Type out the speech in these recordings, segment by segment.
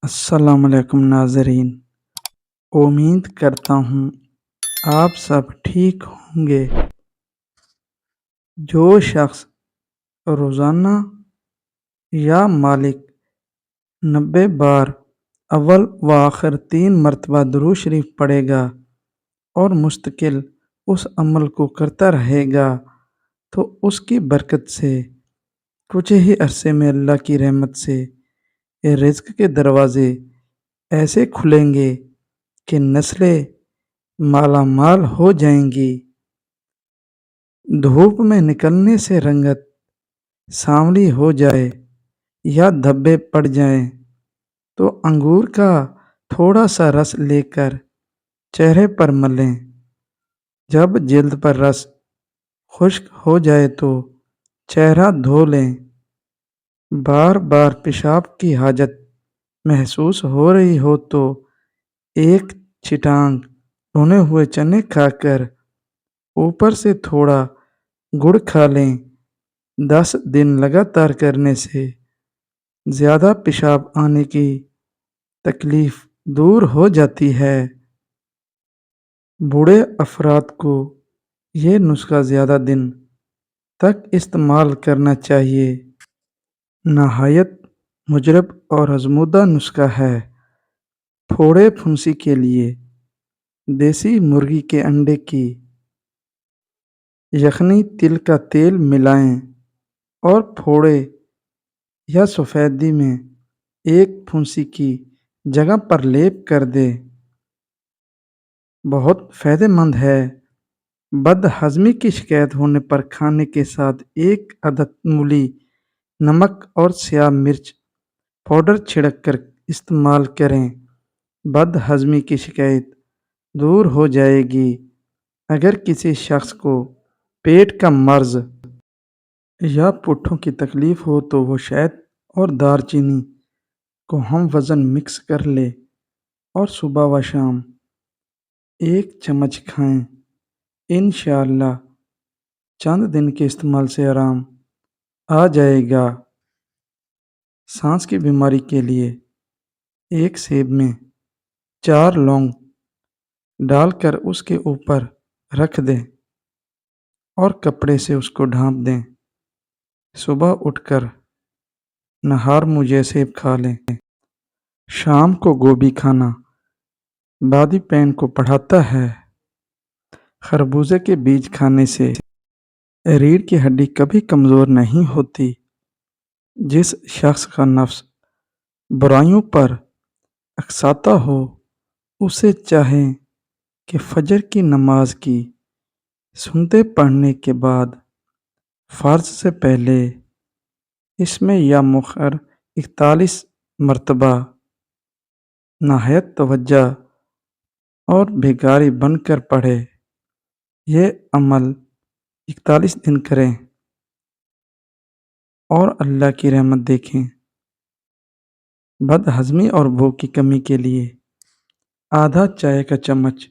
السلام علیکم ناظرین، امید کرتا ہوں آپ سب ٹھیک ہوں گے۔ جو شخص روزانہ یا مالک 90 بار اول و آخر 3 مرتبہ درود شریف پڑھے گا اور مستقل اس عمل کو کرتا رہے گا تو اس کی برکت سے کچھ ہی عرصے میں اللہ کی رحمت سے رزق کے دروازے ایسے کھلیں گے کہ نسلیں مالا مال ہو جائیں گی۔ دھوپ میں نکلنے سے رنگت سانولی ہو جائے یا دھبے پڑ جائیں تو انگور کا تھوڑا سا رس لے کر چہرے پر ملیں۔ جب جلد پر رس خشک ہو جائے تو چہرہ دھو لیں۔ بار بار پیشاب کی حاجت محسوس ہو رہی ہو تو ایک چھٹانگ بھنے ہوئے چنے کھا کر اوپر سے تھوڑا گڑ کھا لیں۔ 10 دن لگاتار کرنے سے زیادہ پیشاب آنے کی تکلیف دور ہو جاتی ہے۔ بوڑھے افراد کو یہ نسخہ زیادہ دن تک استعمال کرنا چاہیے۔ نہایت مجرب اور آزمودہ نسخہ ہے۔ پھوڑے پھنسی کے لیے دیسی مرغی کے انڈے کی یخنی تل کا تیل ملائیں اور پھوڑے یا سفیدی میں ایک پھنسی کی جگہ پر لیپ کر دیں۔ بہت فائدہ مند ہے۔ بد ہضمی کی شکایت ہونے پر کھانے کے ساتھ 1 عدد مولی نمک اور سیاہ مرچ پاؤڈر چھڑک کر استعمال کریں۔ بد ہضمی کی شکایت دور ہو جائے گی۔ اگر کسی شخص کو پیٹ کا مرض یا پٹھوں کی تکلیف ہو تو وہ شہد اور دار چینی کو ہم وزن مکس کر لے اور صبح و شام 1 چمچ کھائیں۔ انشاءاللہ چند دن کے استعمال سے آرام آ جائے گا۔ سانس کی بیماری کے لیے 1 سیب میں 4 لونگ ڈال کر اس کے اوپر رکھ دیں اور کپڑے سے اس کو ڈھانپ دیں۔ صبح اٹھ کر نہار منہ سیب کھا لیں۔ شام کو گوبھی کھانا بادی پین کو بڑھاتا ہے۔ خربوزے کے بیج کھانے سے ریڑھ کی ہڈی کبھی کمزور نہیں ہوتی۔ جس شخص کا نفس برائیوں پر اکساتا ہو اسے چاہیے کہ فجر کی نماز کی سنتیں پڑھنے کے بعد فرض سے پہلے اس میں یا مؤخر 41 مرتبہ نہایت توجہ اور بھکاری بن کر پڑھے۔ یہ عمل 41 دن کریں اور اللہ کی رحمت دیکھیں۔ بد ہضمی اور بھوک کی کمی کے لیے آدھا چائے کا چمچ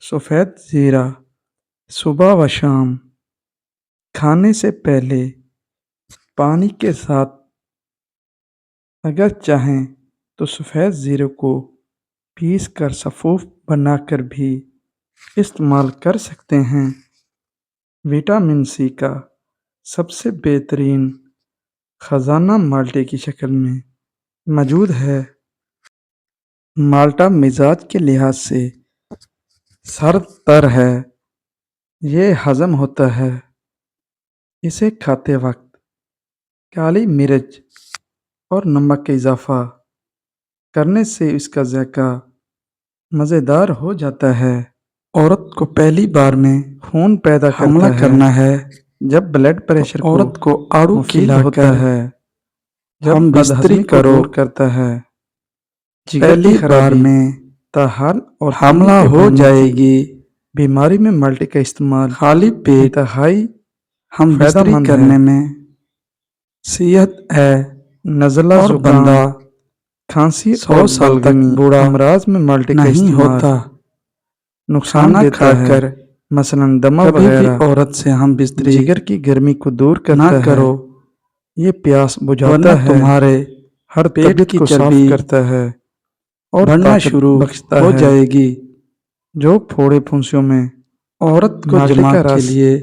سفید زیرہ صبح و شام کھانے سے پہلے پانی کے ساتھ، اگر چاہیں تو سفید زیرے کو پیس کر سفوف بنا کر بھی استعمال کر سکتے ہیں۔ وٹامن سی کا سب سے بہترین خزانہ مالٹے کی شکل میں موجود ہے۔ مالٹا مزاج کے لحاظ سے سرد تر ہے۔ یہ ہضم ہوتا ہے۔ اسے کھاتے وقت کالی مرچ اور نمک کا اضافہ کرنے سے اس کا ذائقہ مزیدار ہو جاتا ہے۔ عورت کو پہلی بار میں خون پیدا کرنا ہے جب بلڈ پریشر عورت کو آڑو کھلا ہوتا ہے، جب بستری کو دور کرتا ہے، پہلی بار میں تاحال اور حاملہ ہو جائے گی۔ بیماری میں مالٹے کا استعمال خالی پیٹ انتہائی ہم بستری کرنے میں صحت ہے۔ نزلہ زبندہ کھانسی 100 سال تک بوڑھا امراض میں مالٹے کا نہیں ہوتا، نقصان دیتا ہے۔ مثلاً دمہ وغیرہ عورت سے ہم بستری جگر کی گرمی کو دور کرنا کرو، یہ پیاس بجھاتا ہے۔ تمہارے ہر پیٹ طبیعت کی کو صاف چربی کرتا ہے اور بڑھنا طاقت شروع بخشتا ہو ہے۔ جائے گی۔ جو پھوڑے پھنسیوں میں عورت کو مالٹے جماع کا کے رس لیے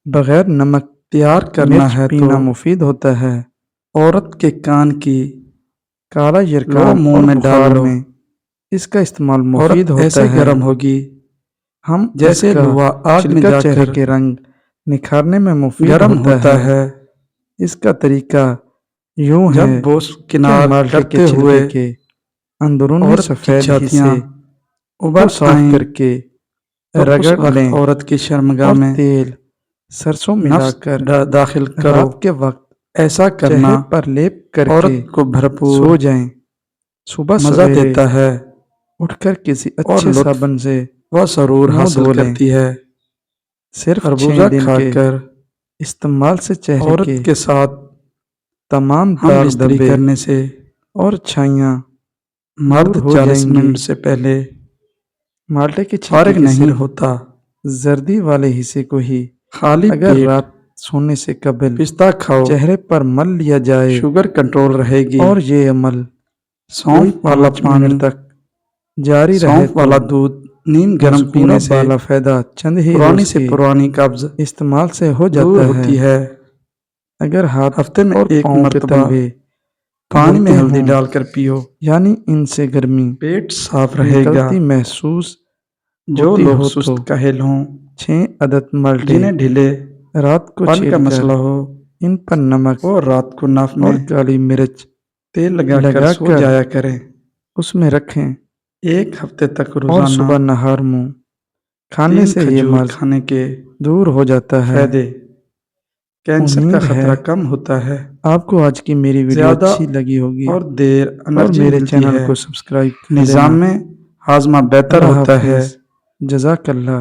بغیر نمک تیار کرنا مرچ ہے تو پینا مفید ہوتا ہے۔ عورت کے کان کی کالا لو یرکان منہ اور میں ڈال بخار لو، میں اس کا استعمال عورت مفید ایسے ہوتا ہے۔ گرم ہوگی ہم جیسے اس کا لوا آگ میں چھلکا جا چہرے کر کے رنگ نکھارنے میں مفید گرم ہوتا ہے۔ اس کا طریقہ یوں جب ہے بوس کہ کنار مالٹے کے کرتے چھلکے ہوئے کے اندرونی عورت کی سفید چھاتیاں حصے ابھر کو صاف آئیں کر کے تو اس رگڑ وقت لیں عورت کی شرمگاہ اور میں تیل سرسوں ملا نفس کر داخل کرو۔ رات کے وقت ایسا کرنا چہرے پر لیپ کر عورت کے کو بھرپور سو جائیں۔ صبح مزہ سویرے دیتا ہے اٹھ کر کسی اور اچھے لطف صابن سے و سرور منہ حاصل دھو لیں۔ کرتی ہے۔ صرف 6 خربوزہ دن کھا کے کر استعمال سے چہرے عورت کے کے ساتھ تمام ہم داغ بستری دھبے کرنے سے اور چھائیاں مرد دور ہو 40 جائیں گی۔ منٹ سے پہلے مالٹے کے چھلکے فارغ کے نہیں صرف ہوتا۔ زردی والے حصے کو ہی خالی اگر پیٹ رات سونے سے قبل پستہ کھاؤ، چہرے پر مل لیا جائے شوگر کنٹرول رہے گی۔ اور یہ عمل کوئی سونف والا 5 پانی، منٹ تک جاری رہے سونف تو والا دودھ نیم گرم مذکورہ پینے سے بالا فائدہ چند ہی پرانی روز سے کے پرانی قبض استعمال سے ہو دور جاتا ہوتی ہے۔ اگر ہاتھ ہفتے میں اور ایک پاؤں کے مرتبہ تلوے پانی میں بھونتے ہلدی ہوں ڈال کر پیو، یعنی ان سے گرمی پیٹ صاف رہے گا۔ نکلتی محسوس جو ہوتی لوگ ہو تو سست کاہل ہوں، 6 عدد مالٹے جنہیں ڈھیلے رات کو پن کا چھیل کر مسئلہ ہو، ان پر نمک وہ رات کو ناف اور میں کالی مرچ تیل لگا کر سو جایا کریں۔ اس میں رکھیں ایک ہفتے تک اور روزانہ صبح نہار منہ کھانے 3 سے یہ کھجور مرض کھانے کے دور ہو جاتا ہے۔ فائدے۔ کینسر کا امید ہے خطرہ کم ہوتا ہے۔ آپ کو آج کی میری ویڈیو زیادہ اچھی لگی ہوگی اور دیر اور انرجی میرے ملتی چینل ہے۔ کو سبسکرائب کر دینا۔ نظام میں ہاضمہ بہتر اللہ ہوتا ہے۔ حافظ، جزاک اللہ۔